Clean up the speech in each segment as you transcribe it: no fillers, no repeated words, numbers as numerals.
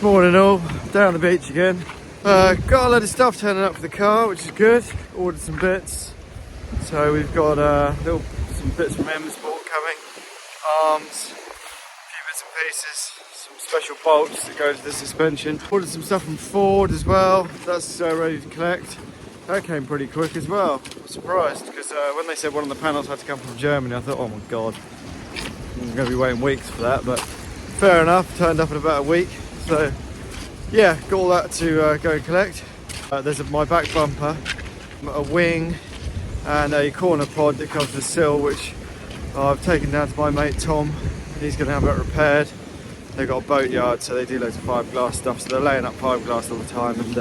Morning all, down the beach again. Got a load of stuff turning up for the car, which is good. Ordered some bits. So we've got some bits from Motorsport coming. Arms, a few bits and pieces, some special bolts that go to the suspension. Ordered some stuff from Ford as well. That's ready to collect. That came pretty quick as well. I was surprised because when they said one of the panels had to come from Germany, I thought, oh my god, I'm going to be waiting weeks for that. But fair enough, turned up in about a week. So yeah, got all that to go and collect. There's my back bumper, a wing and a corner pod that comes with a sill, which I've taken down to my mate Tom. He's going to have it repaired. They've got a boat yard, so they do loads of fiberglass stuff, so they're laying up fiberglass all the time, and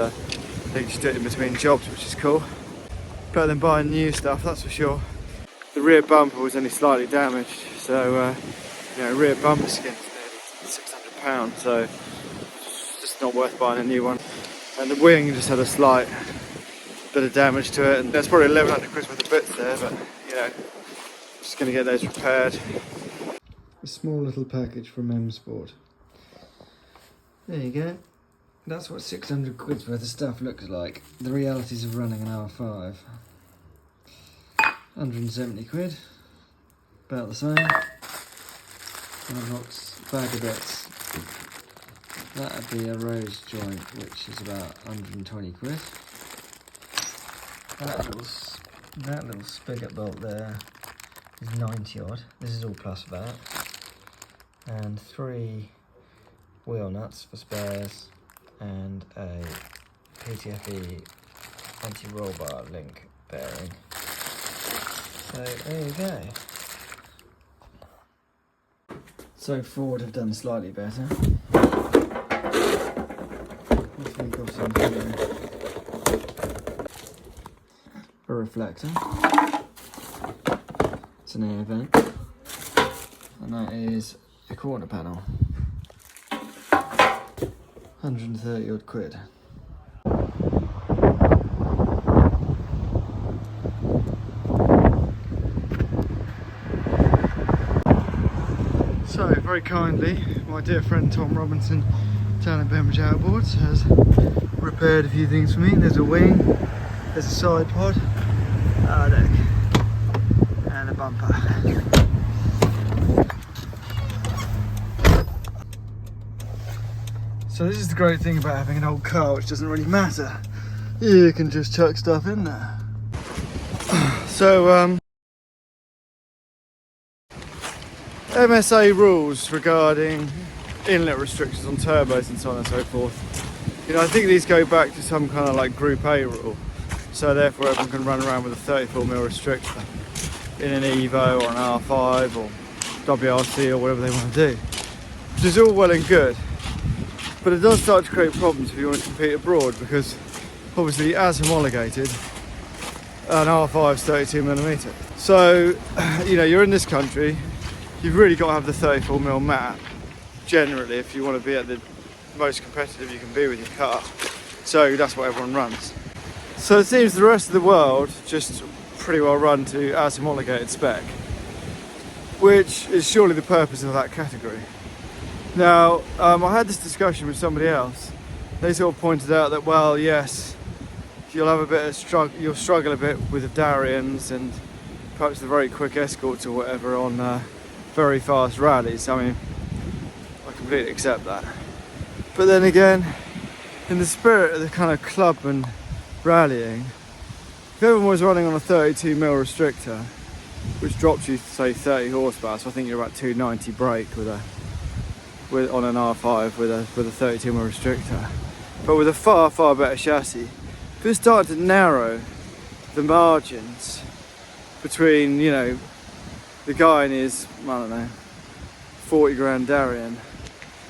they can just do it in between jobs, which is cool. Better than buying new stuff, that's for sure. The rear bumper was only slightly damaged, so rear bumper skin is nearly £600, so it's just not worth buying a new one. And the wing just had a slight bit of damage to it, and there's probably 1100 quid worth of bits there, but just going to get those repaired. A small little package from Motorsport. There you go. That's what 600 quid worth of stuff looks like. The realities of running an R5. 170 quid. About the same. And a box, bag of bits. That'd be a rose joint, which is about 120 quid. That little spigot bolt there is 90 odd. This is all plus VAT. And 3 wheel nuts for spares and a PTFE anti-roll bar link bearing. So there you go. So Ford have done slightly better. Let's think of some here. A reflector. It's an air vent. And that is a corner panel. 130 odd quid. So, very kindly, my dear friend Tom Robinson down at Bembridge Outboards has repaired a few things for me. There's a wing, there's a side pod, look, and a bumper. So this is the great thing about having an old car, which doesn't really matter. You can just chuck stuff in there. So, MSA rules regarding inlet restrictions on turbos and so on and so forth. I think these go back to some kind of like Group A rule. So therefore everyone can run around with a 34mm restrictor in an Evo or an R5 or WRC or whatever they want to do. Which is all well and good. But it does start to create problems if you want to compete abroad, because obviously as homologated, an R5 is 32mm. So, you're in this country, you've really got to have the 34mm mat, generally, if you want to be at the most competitive you can be with your car. So that's what everyone runs. So it seems the rest of the world just pretty well run to as homologated spec, which is surely the purpose of that category. Now, I had this discussion with somebody else. They sort of pointed out that, well, yes, you'll have a bit of you'll struggle a bit with the Darians and perhaps the very quick Escorts or whatever on very fast rallies. I mean, I completely accept that. But then again, in the spirit of the kind of clubman rallying, if everyone was running on a 32mm restrictor, which drops you, say, 30 horsepower, so I think you're about 290 brake on an R5 with a 32mm restrictor, but with a far better chassis. If it started to narrow the margins between the guy in his 40 grand Darien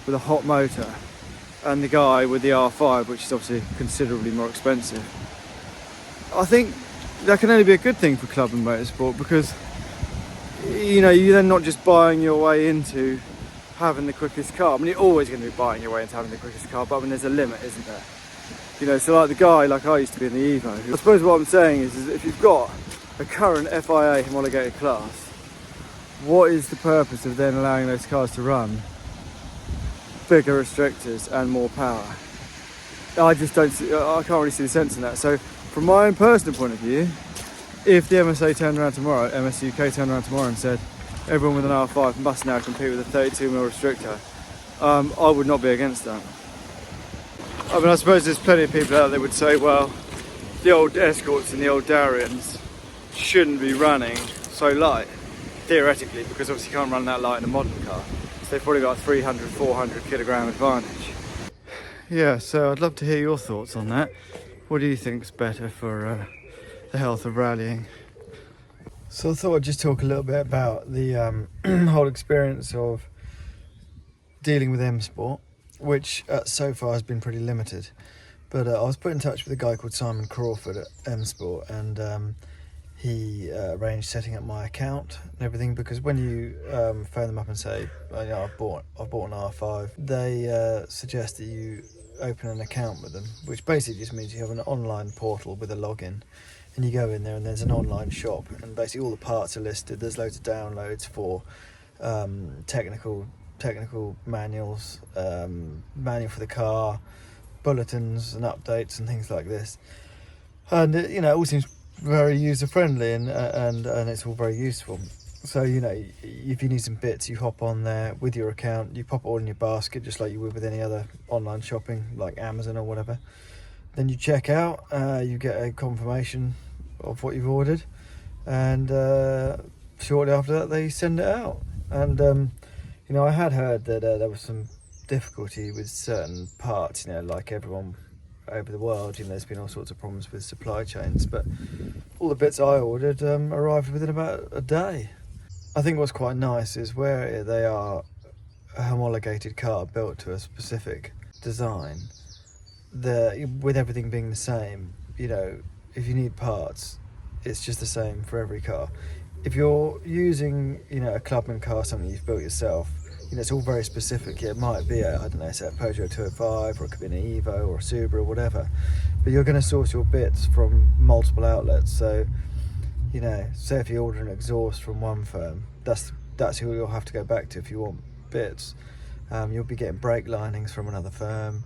with a hot motor and the guy with the R5, which is obviously considerably more expensive, I think that can only be a good thing for club and motorsport, because you're then not just buying your way into having the quickest car. I mean, you're always going to be buying your way into having the quickest car, but I mean, there's a limit, isn't there? So like the guy, like I used to be in the Evo, I suppose what I'm saying is if you've got a current FIA homologated class, what is the purpose of then allowing those cars to run bigger restrictors and more power. I just don't see, I can't really see the sense in that. So from my own personal point of view, if the MSA turned around tomorrow, MS UK turned around tomorrow and said everyone with an R5 must now compete with a 32mm restrictor, I would not be against that. I mean, I suppose there's plenty of people out there would say, well, the old Escorts and the old Darians shouldn't be running so light, theoretically, because obviously you can't run that light in a modern car. So they've probably got a 300, 400 kilogram advantage. Yeah, so I'd love to hear your thoughts on that. What do you think's better for the health of rallying? So I thought I'd just talk a little bit about the whole experience of dealing with M Sport, which so far has been pretty limited. But I was put in touch with a guy called Simon Crawford at M Sport, and he arranged setting up my account and everything, because when you phone them up and say, oh, yeah, I've bought an R5, they suggest that you open an account with them, which basically just means you have an online portal with a login, and you go in there and there's an online shop, and basically all the parts are listed. There's loads of downloads for technical manuals, manual for the car, bulletins and updates and things like this, and it all seems very user friendly, and it's all very useful. So if you need some bits, you hop on there with your account, you pop it all in your basket just like you would with any other online shopping like Amazon or whatever. Then you check out, you get a confirmation of what you've ordered, and shortly after that they send it out. And I had heard that there was some difficulty with certain parts, like everyone over the world, there's been all sorts of problems with supply chains, but all the bits I ordered arrived within about a day. I think what's quite nice is where they are a homologated car built to a specific design, with everything being the same, if you need parts, it's just the same for every car. If you're using, a clubman car, something you've built yourself, it's all very specific. It might be a Peugeot 205, or it could be an Evo or a Subaru or whatever, but you're going to source your bits from multiple outlets. So, say if you order an exhaust from one firm, that's who you'll have to go back to if you want bits. You'll be getting brake linings from another firm.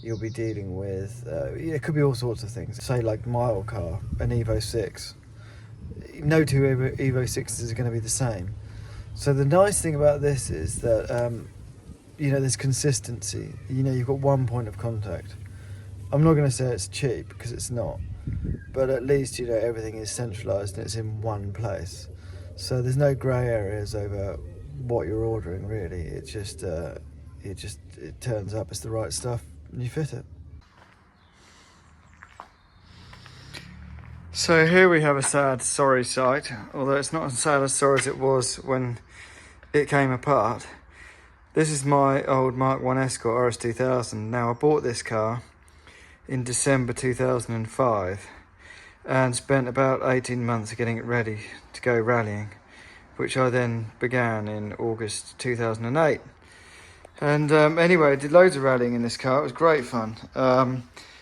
You'll be dealing with, it could be all sorts of things. Say like my old car, an Evo 6. No two Evo 6s are going to be the same. So the nice thing about this is that, there's consistency. You've got one point of contact. I'm not going to say it's cheap, because it's not. But at least, everything is centralised and it's in one place. So there's no grey areas over what you're ordering, really. It just, it turns up, it's the right stuff, and you fit it. So here we have a sad, sorry sight, although it's not as sad as sorry as it was when it came apart. This is my old Mk1 Escort RS2000. Now, I bought this car in December 2005 and spent about 18 months getting it ready to go rallying, which I then began in August 2008. And anyway, I did loads of rallying in this car. It was great fun.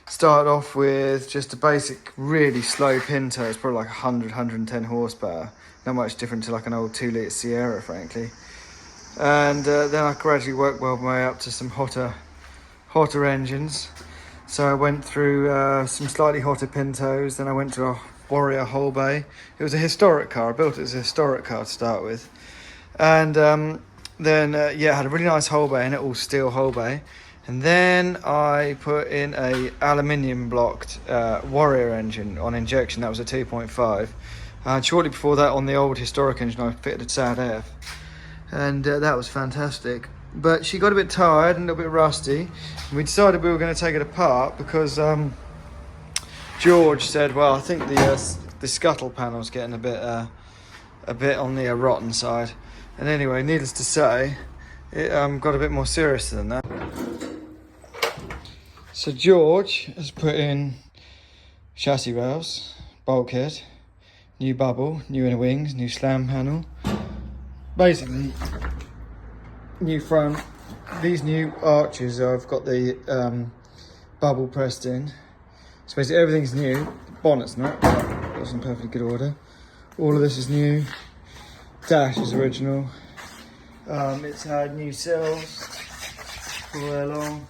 Started off with just a basic, really slow Pinto. It's probably like 100, 110 horsepower. Not much different to like an old 2-litre Sierra, frankly. And then I gradually worked my way up to some hotter engines. So I went through some slightly hotter Pintos. Then I went to a Warrior whole bay. It was a historic car. I built it as a historic car to start with. And then, it had a really nice whole bay, and it all steel whole bay. And then I put in a aluminium blocked Warrior engine on injection. That was a 2.5. And shortly before that, on the old historic engine, I fitted a Sad F. And that was fantastic. But she got a bit tired and a little bit rusty. And we decided we were going to take it apart because George said, well, I think the scuttle panel's getting a bit on the rotten side. And anyway, needless to say, it got a bit more serious than that. So George has put in chassis rails, bulkhead, new bubble, new inner wings, new slam panel. Basically, new front. These new arches, I've got the bubble pressed in. So basically everything's new. The bonnet's not, but that's in perfectly good order. All of this is new. Dash is original. It's had new sills. all the way along.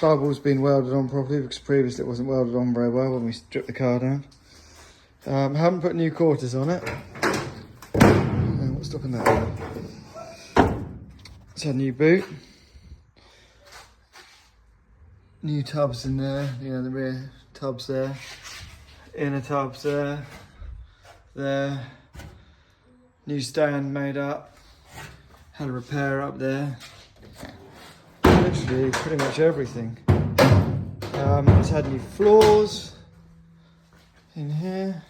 Bubble's been welded on properly because previously it wasn't welded on very well when we stripped the car down. Haven't put new quarters on it. What's stopping that? It's had a new boot. New tubs in there, you know, the rear tubs there. Inner tubs there. There. New stand made up. Had a repair up there. Literally pretty much everything. It's had new floors in here.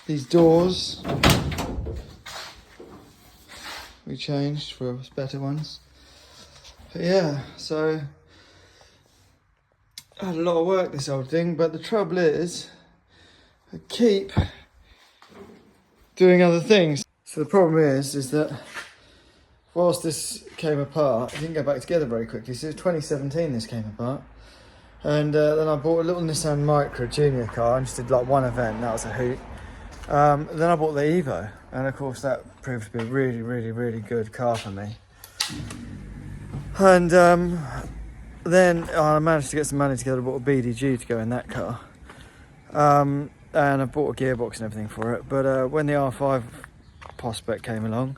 These doors we changed for better ones. But yeah, so I had a lot of work this old thing, but the trouble is I keep doing other things. So the problem is that whilst this came apart, it didn't go back together very quickly. So it was 2017 this came apart. And then I bought a little Nissan Micra junior car and just did like one event, that was a hoot. Then I bought the Evo, and of course that proved to be a really, really, really good car for me. And then I managed to get some money together, I bought a BDG to go in that car. And I bought a gearbox and everything for it, but when the R5 prospect came along,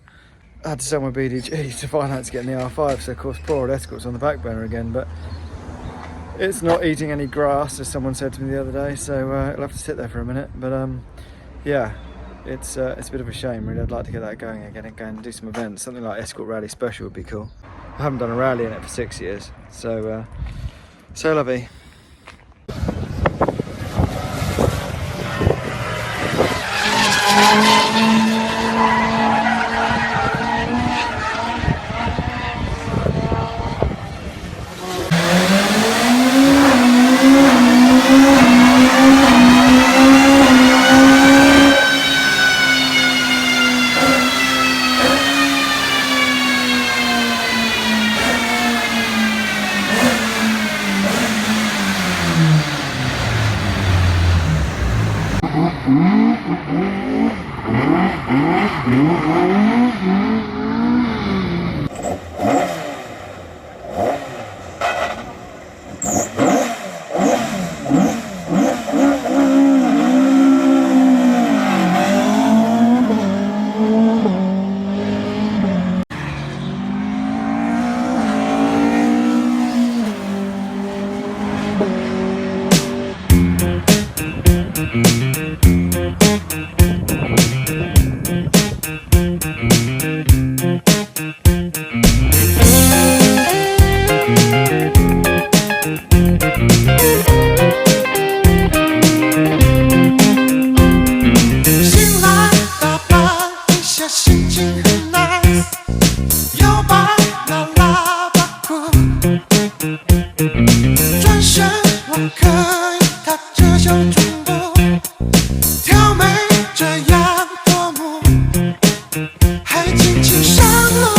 I had to sell my BDG to finance getting the R5, so of course poor old Escort's on the back burner again, but it's not eating any grass, as someone said to me the other day, so it'll have to sit there for a minute. But yeah, it's a bit of a shame really. I'd like to get that going again and go and do some events. Something like Escort Rally Special would be cool. I haven't done a rally in it for 6 years, so c'est la vie.还轻轻上路。